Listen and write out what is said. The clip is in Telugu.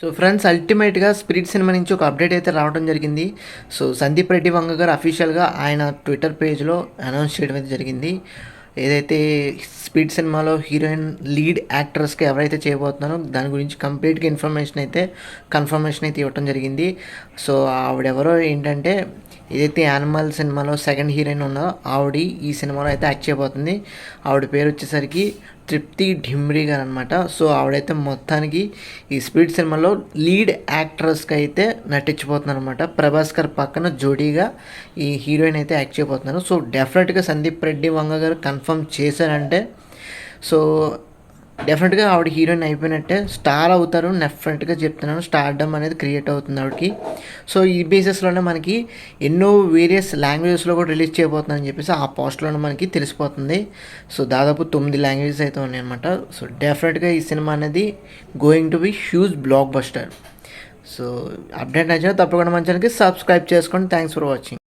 సో ఫ్రెండ్స్, అల్టిమేట్‌గా 'స్పిరిట్' సినిమా నుంచి ఒక అప్డేట్ అయితే రావడం జరిగింది. సో సందీప్ రెడ్డి వంగ గారు అఫీషియల్‌గా ఆయన ట్విట్టర్ పేజ్‌లో అనౌన్స్ చేయడం అయితే జరిగింది. ఏదైతే 'స్పిరిట్' సినిమాలో హీరోయిన్ లీడ్ యాక్ట్రెస్‌గా ఎవరైతే చేయబోతున్నారో దాని గురించి కంప్లీట్‌గా కన్ఫర్మేషన్ అయితే ఇవ్వడం జరిగింది. సో ఆవిడెవరో ఏంటంటే, ఏదైతే 'యానిమల్' సినిమాలో సెకండ్ హీరోయిన్ ఉందో ఆవిడ ఈ సినిమాలో అయితే యాక్ట్ చేయబోతుంది. ఆవిడ పేరు వచ్చేసరికి తృప్తి ఢిమ్రీ గారు అనమాట. సో ఆవిడైతే మొత్తానికి ఈ 'స్పిరిట్' సినిమాలో లీడ్ యాక్ట్రెస్గా అయితే నటించబోతున్నారు అనమాట. ప్రభాస్ గారు పక్కన జోడీగా ఈ హీరోయిన్ అయితే యాక్ట్ చేయబోతున్నారు. సో డెఫినెట్గా సందీప్ రెడ్డి వంగ గారు కన్ఫర్మ్ చేశారంటే, సో డెఫినెట్గా ఆవిడ హీరోయిన్ అయిపోయినట్టే, స్టార్ అవుతారు. డెఫినెట్గా చెప్తున్నాను, స్టార్డమ్ అనేది క్రియేట్ అవుతుంది ఆవిడకి. సో ఈ బేసిస్లోనే మనకి ఎన్నో వేరియస్ లాంగ్వేజెస్లో కూడా రిలీజ్ చేయబోతుందని చెప్పేసి ఆ పోస్ట్లోనే మనకి తెలిసిపోతుంది. సో దాదాపు 9 లాంగ్వేజెస్ అయితే ఉన్నాయన్నమాట. సో డెఫినెట్గా ఈ సినిమా అనేది going to be huge block buster. So update నచ్చినా తప్పకుండా మన ఛానల్కి సబ్స్క్రైబ్ చేసుకోండి. Thanks for watching.